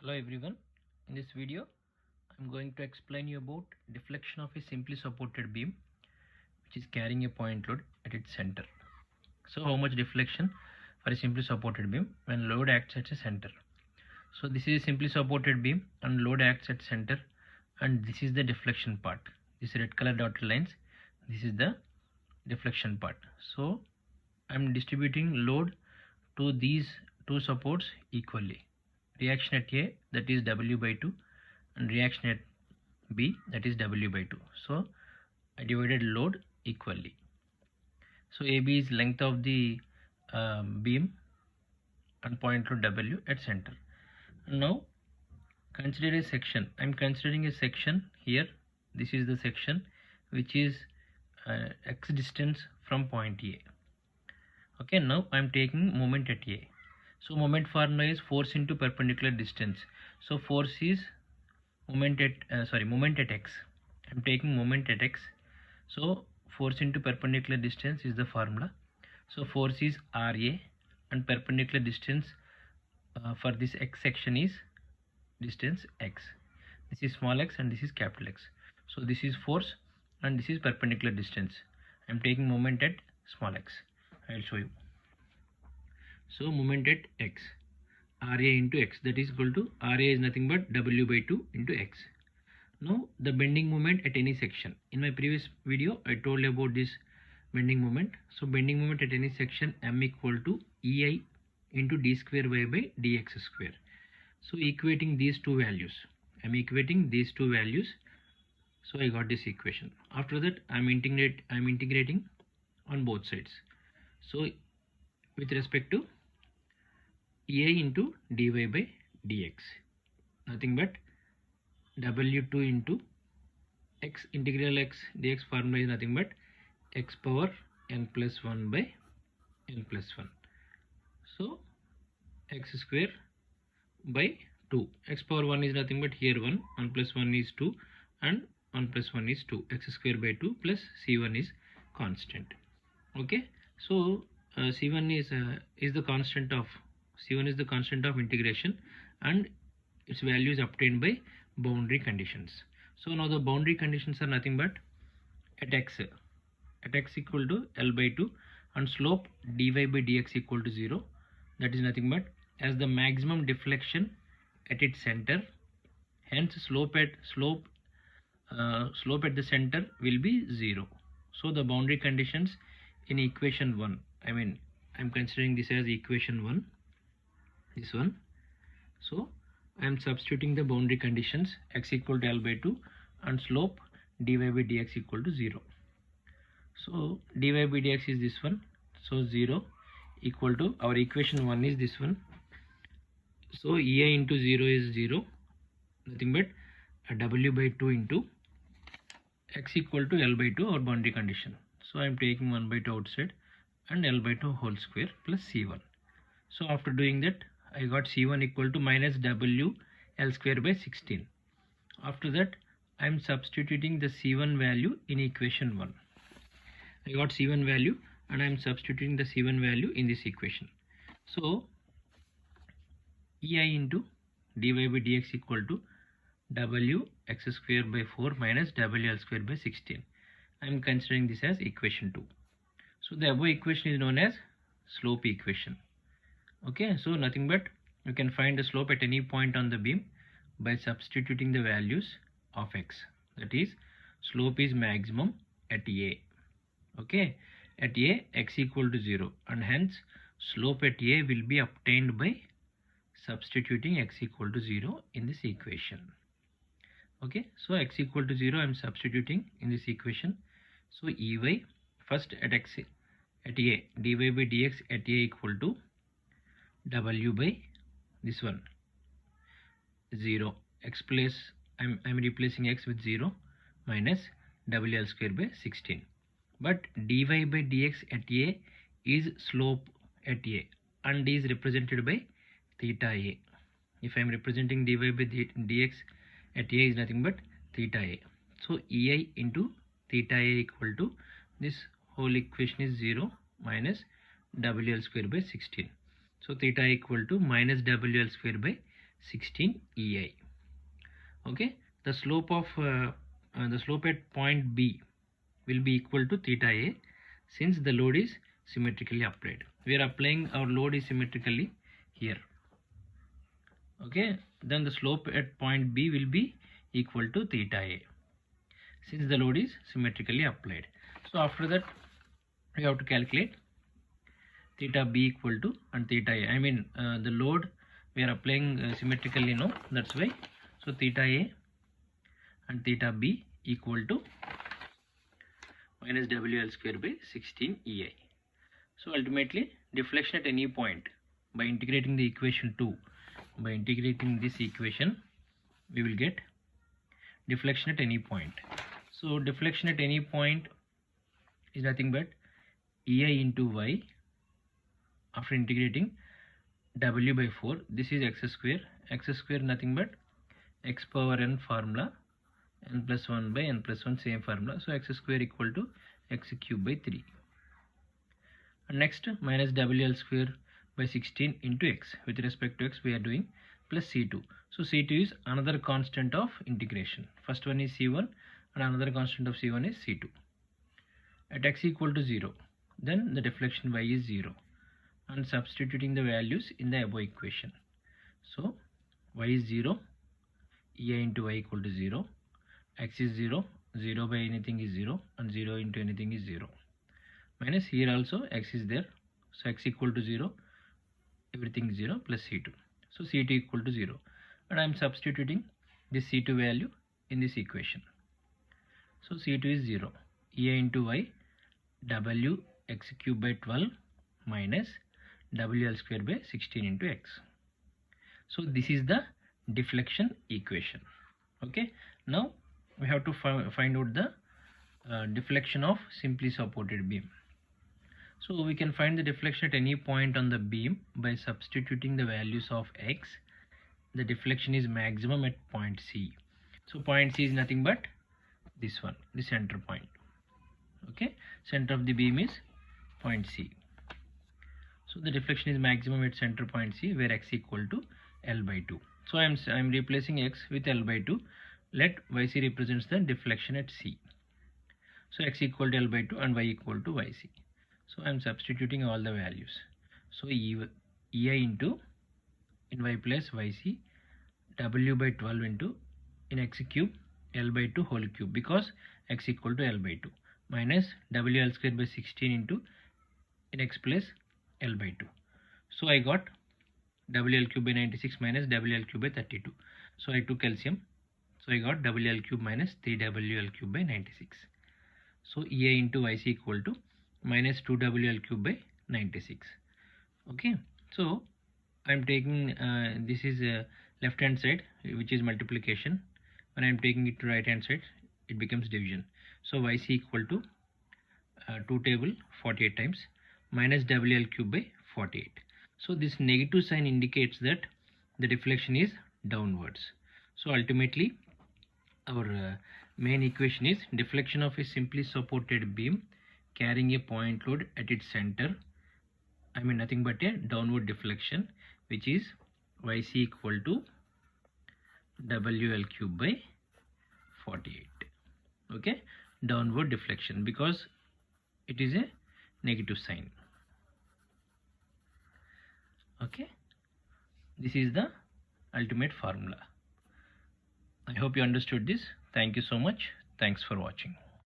Hello everyone. In this video I'm going to explain you about deflection of a simply supported beam which is carrying a point load at its center. So how much deflection for a simply supported beam when load acts at a center. So this is a simply supported beam and load acts at center, and this is the deflection part. This red color dotted lines, this is the deflection part. So I'm distributing load to these two supports equally. Reaction at A, that is W by 2, and reaction at B, that is W by 2. So I divided load equally. So AB is length of the beam and point load W at center. Now consider a section. I am considering a section here. This is the section which is x distance from point A. Okay, now I am taking moment at A. So moment formula is force into perpendicular distance. So force is moment at x. I am taking moment at x. So force into perpendicular distance is the formula. So force is Ra, and perpendicular distance for this x section is distance x. This is small x and this is capital X. So this is force and this is perpendicular distance. I am taking moment at small x. I will show you. So moment at x, Ra into x, that is equal to Ra is nothing but W by 2 into x. Now the bending moment at any section. In my previous video I told you about this bending moment. So bending moment at any section, M equal to Ei into d square y by dx square. So equating these two values, I am equating these two values. So I got this equation. After that I am integrating on both sides. So with respect to Ei into dy by dx, nothing but W2 into x, integral x dx formula is nothing but x power n plus 1 by n plus 1. So x square by 2. X power 1 is nothing but here 1 plus 1 is 2, and 1 plus 1 is 2. X square by 2 plus c1 is constant. Okay, so c1 is the constant of integration, and its value is obtained by boundary conditions. So now the boundary conditions are nothing but at x equal to L by 2 and slope dy by dx equal to 0, that is nothing but as the maximum deflection at its center, hence slope at the center will be 0. So the boundary conditions in equation 1, I'm considering this as equation 1, this one. So I am substituting the boundary conditions, x equal to L by 2 and slope dy by dx equal to 0. So dy by dx is this one, so 0 equal to, our equation 1 is this one. So Ei into 0 is 0, nothing but W by 2 into x equal to L by 2, our boundary condition. So I am taking 1 by 2 outside and L by 2 whole square plus C1. So after doing that I got C1 equal to minus W L square by 16. After that I am substituting the C1 value in equation 1. I got C1 value and I am substituting the C1 value in this equation. So Ei into dy by dx equal to W x square by 4 minus W L square by 16. I am considering this as equation 2. So the above equation is known as slope equation. Okay, so nothing but you can find the slope at any point on the beam by substituting the values of x, that is slope is maximum at A. Okay, at A x equal to 0, and hence slope at A will be obtained by substituting x equal to 0 in this equation. Okay, so x equal to 0 I am substituting in this equation. So Ey first at x at A, dy by dx at A equal to W by this one 0, x place I'm replacing x with 0 minus WL square by 16. But dy by dx at A is slope at A and is represented by theta A. If I am representing dy by dx at A is nothing but theta A. So Ei into theta A equal to, this whole equation is 0 minus WL square by 16. So theta equal to minus WL square by 16 EI. Okay, the slope at point B will be equal to theta A, since the load is symmetrically applied. We are applying our load is symmetrically here. Okay, then the slope at point B will be equal to theta A, since the load is symmetrically applied. So after that we have to calculate theta B equal to and theta A. I mean the load we are applying symmetrically now, that's why. So theta A and theta B equal to minus WL square by 16 EI. So ultimately deflection at any point, by integrating the equation 2, by integrating this equation, we will get deflection at any point. So deflection at any point is nothing but EI into Y after integrating W by 4. This is x square nothing but x power n formula, n plus 1 by n plus 1 same formula. So x square equal to x cube by 3. And next minus WL square by 16 into x. With respect to x we are doing plus C2. So C2 is another constant of integration. First one is C1 and another constant of C1 is C2. At x equal to 0, then the deflection y is 0, and substituting the values in the above equation. So y is 0, EI into y equal to 0, x is 0, 0 by anything is 0, and 0 into anything is 0. Minus here also x is there, so x equal to 0, everything is 0, plus C2. So C2 equal to 0, and I am substituting this C2 value in this equation. So C2 is 0, EI into y, W x cube by 12 minus WL square by 16 into x. So this is the deflection equation. Okay, now we have to find out the deflection of simply supported beam. So we can find the deflection at any point on the beam by substituting the values of x. The deflection is maximum at point C. So point C is nothing but this one, the center point. Okay, center of the beam is point C. So the deflection is maximum at center point C, where x equal to L by 2. So I am replacing x with L by 2. Let YC represents the deflection at C. So x equal to L by 2 and y equal to YC. So I am substituting all the values. So EI into in y plus YC, W by 12 into in x cube L by 2 whole cube, because x equal to L by 2, minus WL square by 16 into in x plus L by 2. So I got WL cube by 96 minus WL cube by 32. So I took LCM. So I got WL cube minus 3WL cube by 96. So EI into YC equal to minus 2WL cube by 96. Okay. So I am taking this is left hand side, which is multiplication. When I am taking it to right hand side, it becomes division. So YC equal to 2 table 48 times minus WL cube by 48. So this negative sign indicates that the deflection is downwards. So ultimately our main equation is deflection of a simply supported beam carrying a point load at its center. I mean nothing but a downward deflection, which is YC equal to WL cube by 48. Okay, downward deflection because it is a negative sign. Okay, this is the ultimate formula. I hope you understood this. Thank you so much. Thanks for watching.